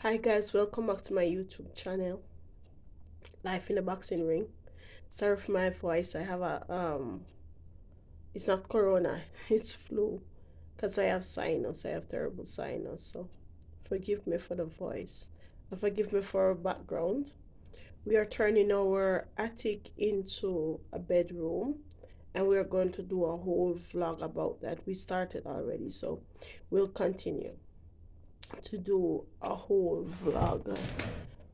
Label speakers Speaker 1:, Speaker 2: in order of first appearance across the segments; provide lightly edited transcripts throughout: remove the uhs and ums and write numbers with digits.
Speaker 1: Hi guys, welcome back to my YouTube channel, Life in the Boxing Ring. Sorry for my voice. I have it's not corona, it's flu. Because I have sinus, I have terrible sinus. So forgive me for the voice. And forgive me for our background. We are turning our attic into a bedroom, and we are going to do a whole vlog about that. We started already, so we'll continue to do a whole vlog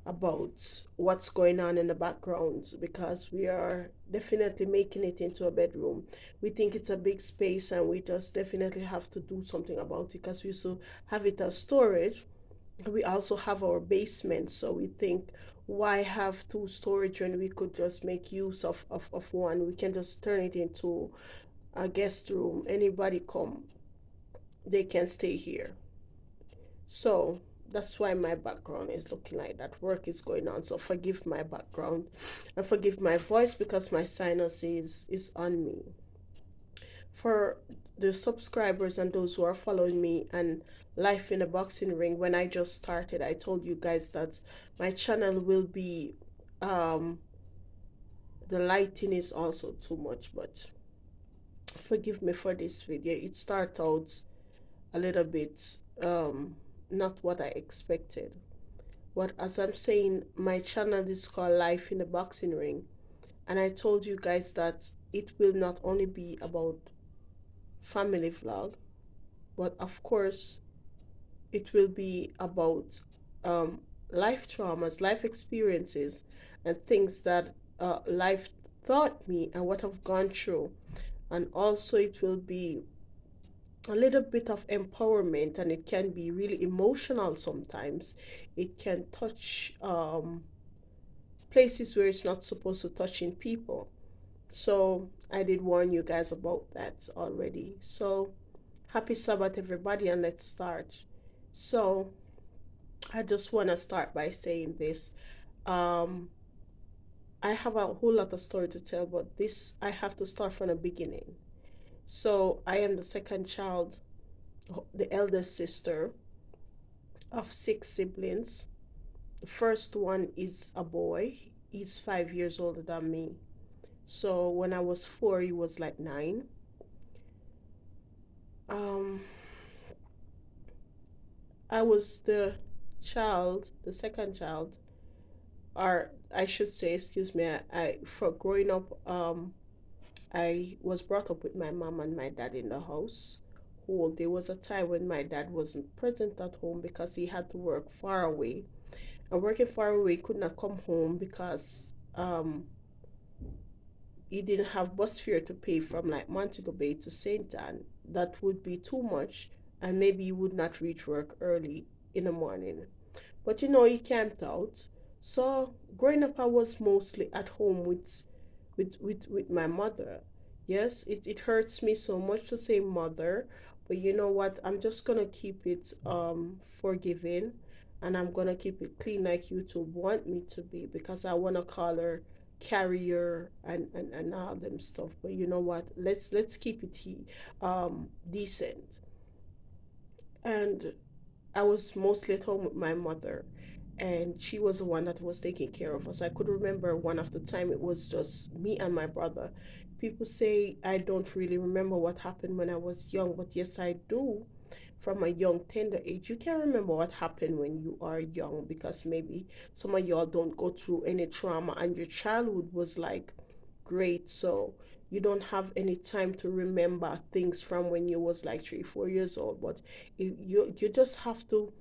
Speaker 1: about what's going on in the background because we are definitely making it into a bedroom. We think it's a big space and we just definitely have to do something about it because we used to have it as storage. We also have our basement, so we think why have two storage when we could just make use of one. We can just turn it into a guest room. Anybody come, they can stay here. So that's why my background is looking like that. Work is going on. So forgive my background and forgive my voice because my sinus is on me. For the subscribers and those who are following me and Life in a Boxing Ring, when I just started, I told you guys that my channel will be um the lighting is also too much, but forgive me for this video. It started out a little bit not what I expected. But as I'm saying, my channel is called Life in the Boxing Ring. And I told you guys that it will not only be about family vlog, but of course, it will be about um, life traumas, life experiences, and things that life taught me and what I've gone through. And also, it will be a little bit of empowerment, and it can be really emotional sometimes. It can touch places where it's not supposed to touch in people. So I did warn you guys about that already. So happy Sabbath, everybody, and let's start. So I just want to start by saying this. Um, I have a whole lot of story to tell, but this I have to start from the beginning. So I am the second child, the eldest sister of six siblings. The first one is a boy. He's 5 years older than me. So when I was four, he was like nine. Um, I was the second child, or I should say, excuse me, I for growing up, I was brought up with my mom and my dad in the house. Who there was a time when my dad wasn't present at home because he had to work far away, and working far away could not come home because he didn't have bus fare to pay from like Montego Bay to St. Anne. That would be too much, and maybe he would not reach work early in the morning. But he camped out. So growing up, I was mostly at home with my mother. Yes, it hurts me so much to say mother, but you know what? I'm just gonna keep it forgiving, and I'm gonna keep it clean like YouTube want me to be because I wanna call her carrier and all them stuff. But you know what? Let's keep it decent. And I was mostly at home with my mother, and she was the one that was taking care of us. I could remember one of the time it was just me and my brother. People say I don't really remember what happened when I was young, but yes, I do. From a young, tender age, you can remember what happened when you are young because maybe some of y'all don't go through any trauma and your childhood was like great. So you don't have any time to remember things from when you was like 3 4 years old, but you just have to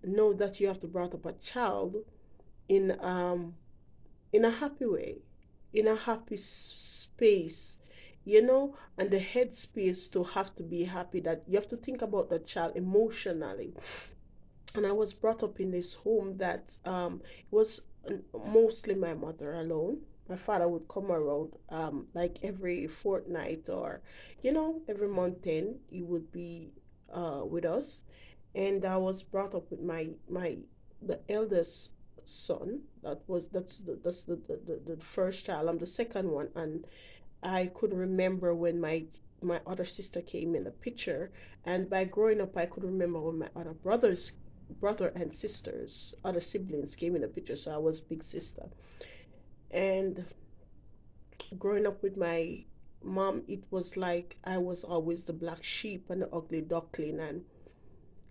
Speaker 1: know that you have to brought up a child in in a happy way, in a happy space, and the headspace to have to be happy, that you have to think about the child emotionally. And I was brought up in this home that it was mostly my mother alone. My father would come around like every fortnight, or every month end he would be with us. And I was brought up with my the eldest son. That's the first child. I'm the second one, and I could remember when my other sister came in the picture, and by growing up I could remember when my other brothers brother and sisters, other siblings came in the picture, so I was big sister. And growing up with my mom, it was like I was always the black sheep and the ugly duckling. And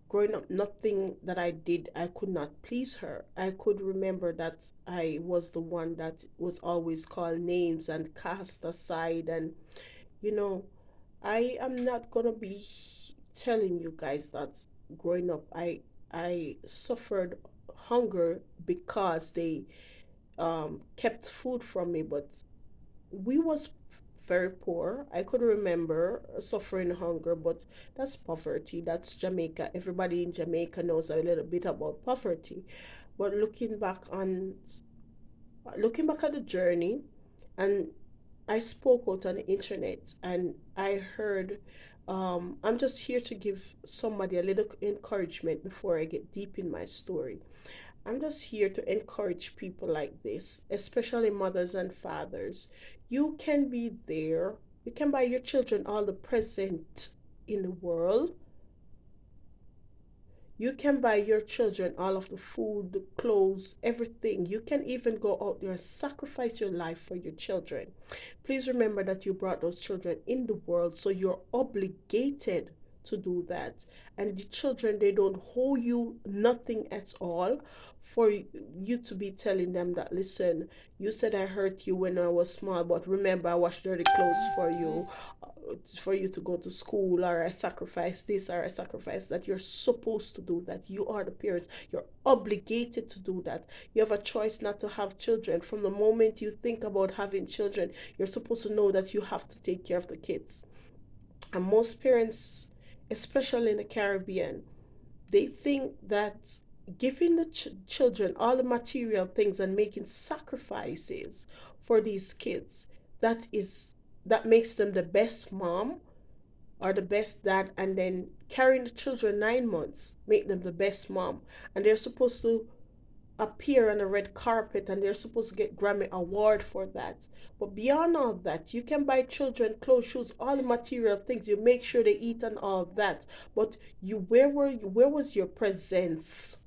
Speaker 1: growing up, nothing that I did, I could not please her. I could remember that I was the one that was always called names and cast aside. And, you know, I am not going to be telling you guys that growing up, I suffered hunger because they kept food from me, but we was very poor. I could remember suffering hunger, but that's poverty. That's Jamaica. Everybody in Jamaica knows a little bit about poverty. But looking back at the journey, and I spoke out on the internet, and I heard, I'm just here to give somebody a little encouragement before I get deep in my story. I'm just here to encourage people like this, especially mothers and fathers. You can be there. You can buy your children all the present in the world. You can buy your children all of the food, the clothes, everything. You can even go out there and sacrifice your life for your children. Please remember that you brought those children in the world, so you're obligated to do that. And the children, they don't owe you nothing at all for you to be telling them that, listen, you said I hurt you when I was small, but remember, I washed dirty clothes for you to go to school, or I sacrifice this, or I sacrifice that. You're supposed to do that. You are the parents. You're obligated to do that. You have a choice not to have children. From the moment you think about having children, you're supposed to know that you have to take care of the kids. And most parents, especially in the Caribbean, they think that giving the children all the material things and making sacrifices for these kids, that is that makes them the best mom or the best dad. And then carrying the children 9 months make them the best mom, and they're supposed to appear on a red carpet, and they're supposed to get Grammy award for that. But beyond all that, you can buy children clothes, shoes, all the material things. You make sure they eat and all that. But where was your presence?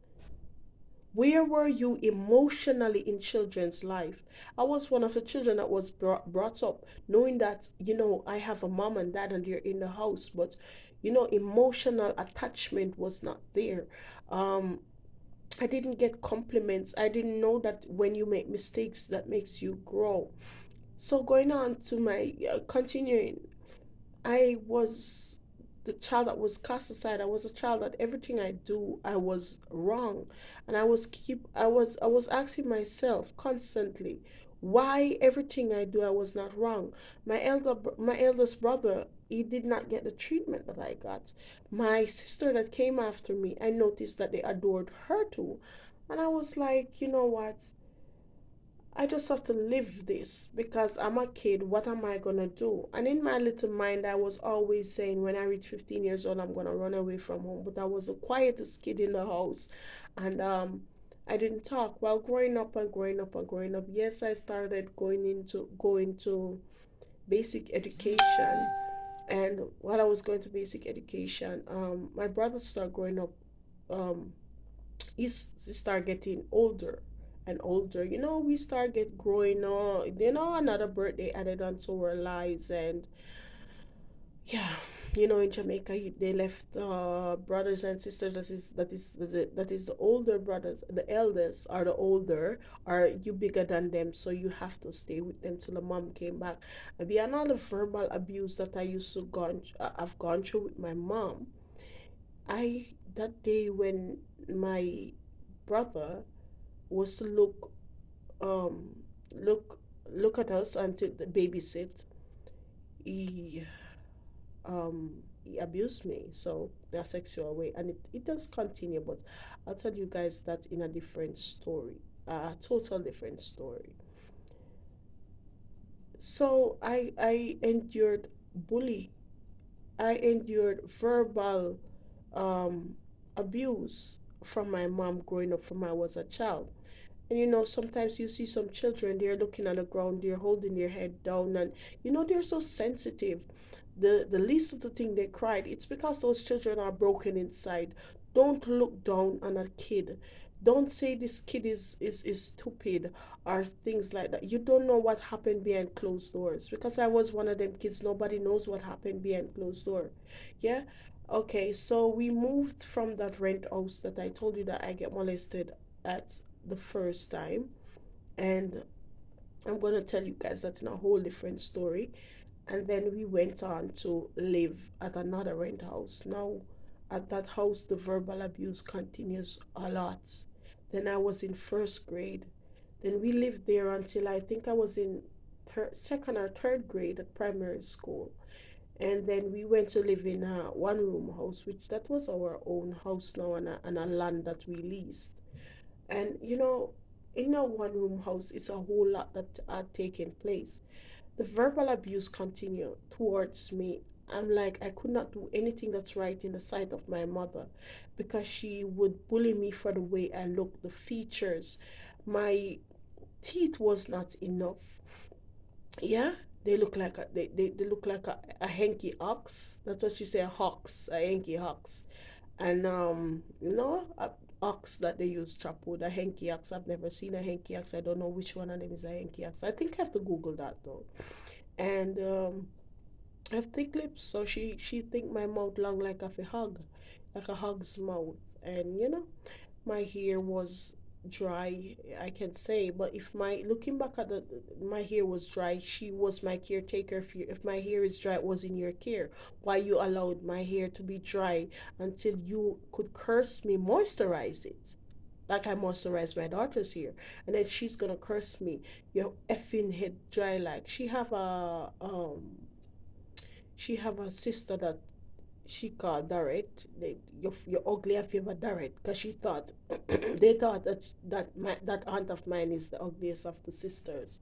Speaker 1: Where were you emotionally in children's life? I was one of the children that was brought up knowing that, I have a mom and dad and they're in the house, but, emotional attachment was not there. Um, I didn't get compliments. I didn't know that when you make mistakes, that makes you grow. So going on to my continuing, I was the child that was cast aside. I was a child that everything I do, I was wrong, and I was asking myself constantly, why everything I do I was not wrong. My eldest brother, he did not get the treatment that I got. My sister that came after me, I noticed that they adored her too, and I was like, you know what? I just have to live this because I'm a kid. What am I gonna do? And in my little mind, I was always saying, when I reach 15 years old, I'm gonna run away from home. But I was the quietest kid in the house, and I didn't talk. While growing up and growing up and growing up, yes, I started going to basic education. And while I was going to basic education, my brother started growing up. Um, he start getting older and older. We start get growing up. Another birthday added onto our lives, and yeah, in Jamaica, they left brothers and sisters. That is the older brothers, the eldest are the older, are you bigger than them, so you have to stay with them till the mom came back. And beyond all the verbal abuse that I've gone through with my mom, I that day when my brother was to um look look at us and to babysit, he he abused me, so in a sexual way, and it does continue, but I'll tell you guys that in a different story, a total different story. So I endured bully. I endured verbal um abuse from my mom growing up from I was a child. And sometimes you see some children, they're looking on the ground, they're holding their head down, and they're so sensitive. The least of the thing they cried, it's because those children are broken inside. Don't look down on a kid. Don't say this kid is stupid or things like that. You don't know what happened behind closed doors. Because I was one of them kids, nobody knows what happened behind closed door. Yeah. Okay, so we moved from that rent house that I told you that I get molested at the first time. And I'm gonna tell you guys that in a whole different story. And then we went on to live at another rent house. Now, at that house, the verbal abuse continues a lot. Then I was in first grade. Then we lived there until I think I was in second or third grade at primary school. And then we went to live in a one room house, which that was our own house now, and a land that we leased. And in a one room house, it's a whole lot that are taking place. The verbal abuse continued towards me. I'm like, I could not do anything that's right in the sight of my mother because she would bully me for the way I look, the features. My teeth was not enough. Yeah, they look like they look like a hanky ox. That's what she said, hawks, a hanky ox. And a ox that they use chop wood, a hanky ox. I've never seen a hanky ox. I don't know which one of them is a hanky ox. I think I have to Google that though. And I have thick lips, so she think my mouth long like a hog's mouth. And my hair was dry, I can say. But if my looking back at the my hair was dry, she was my caretaker. If my hair is dry, it was in your care. Why you allowed my hair to be dry until you could curse me, moisturize it? Like I moisturize my daughter's hair, and then she's gonna curse me. Your effing head dry. Like she have a sister that she called Dorrit. You're ugly if you ever Dorrit, because she thought they thought that aunt of mine is the ugliest of the sisters.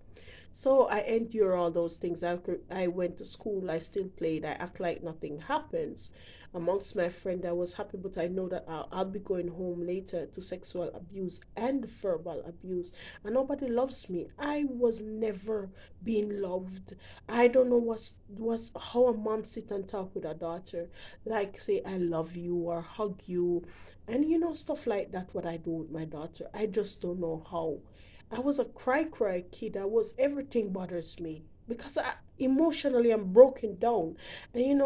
Speaker 1: So I endure all those things. I went to school. I still played. I act like nothing happens. Amongst my friend, I was happy, but I know that I'll be going home later to sexual abuse and verbal abuse, and nobody loves me. I was never being loved. I don't know what's how a mom sit and talk with a daughter, like say I love you or hug you, and stuff like that. What I do with my daughter, I just don't know how. I was a cry kid. I was everything bothers me because emotionally I'm broken down, and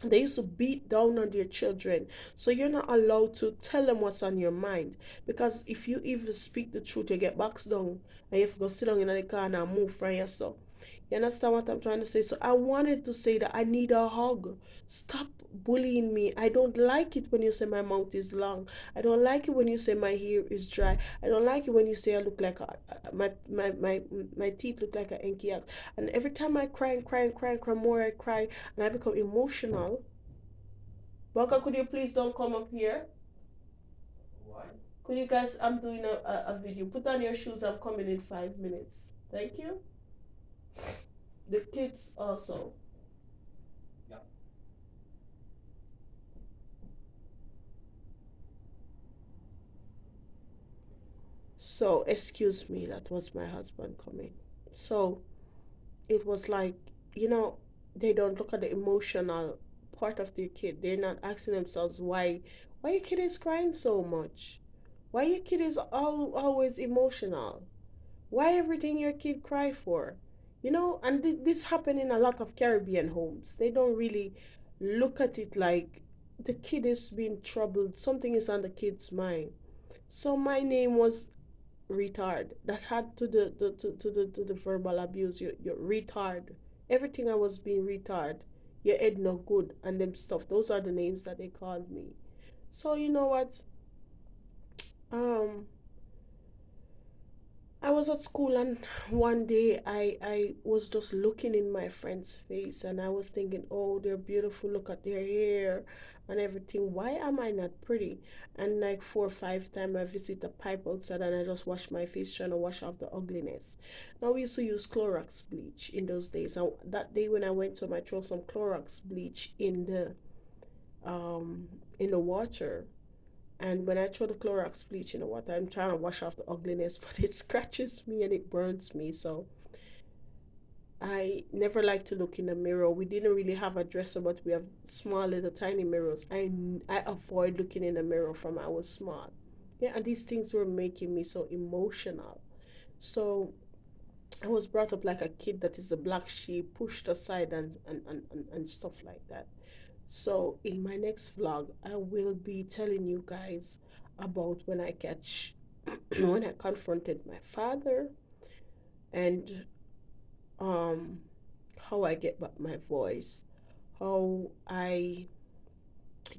Speaker 1: they used to beat down on their children, so you're not allowed to tell them what's on your mind, because if you even speak the truth, you get boxed down and you have to go sit down in the corner and move from yourself. You understand what I'm trying to say? So I wanted to say that I need a hug. Stop bullying me. I don't like it when you say my mouth is long. I don't like it when you say my hair is dry. I don't like it when you say I look like my teeth look like an enky. And every time I cry and cry and cry and cry more, I cry and I become emotional. Baka, could you please don't come up here? Could you guys? I'm doing a video. Put on your shoes. I'm coming in 5 minutes. Thank you. The kids also. So, excuse me, that was my husband coming. So, it was like, you know, they don't look at the emotional part of their kid. They're not asking themselves why your kid is crying so much? Why your kid is always emotional? Why everything your kid cry for? And this happen in a lot of Caribbean homes. They don't really look at it like the kid is being troubled. Something is on the kid's mind. So my name was retard. That had to the verbal abuse. You retard. Everything I was being retard. Your head no good and them stuff. Those are the names that they called me. So you know what? Um, I was at school, and one day I was just looking in my friend's face, and I was thinking, oh, they're beautiful. Look at their hair and everything. Why am I not pretty? And like 4 or 5 times I visit the pipe outside, and I just wash my face trying to wash off the ugliness. Now we used to use Clorox bleach in those days. And that day when I went to I throw some Clorox bleach um in the water, and when I throw the Clorox bleach in the water, I'm trying to wash off the ugliness, but it scratches me and it burns me. So I never like to look in the mirror. We didn't really have a dresser, but we have small little tiny mirrors. I avoid looking in the mirror from I was small. Yeah, and these things were making me so emotional. So I was brought up like a kid that is a black sheep, pushed aside and stuff like that. So in my next vlog, I will be telling you guys about when I catch when I confronted my father, and um how I get back my voice, how I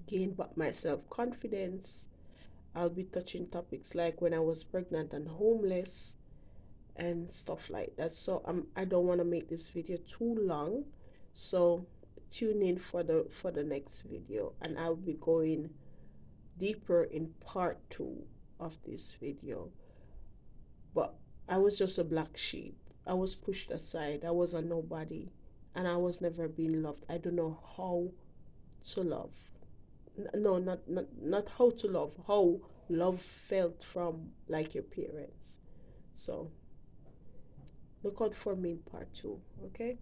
Speaker 1: gain back my self confidence. I'll be touching topics like when I was pregnant and homeless and stuff like that. So I don't want to make this video too long. So tune in for the next video, and I'll be going deeper in part 2 of this video. But I was just a black sheep. I was pushed aside. I was a nobody, and I was never being loved. I don't know how to love. No, not how to love. How love felt from like your parents. So look out for me in part 2. Okay.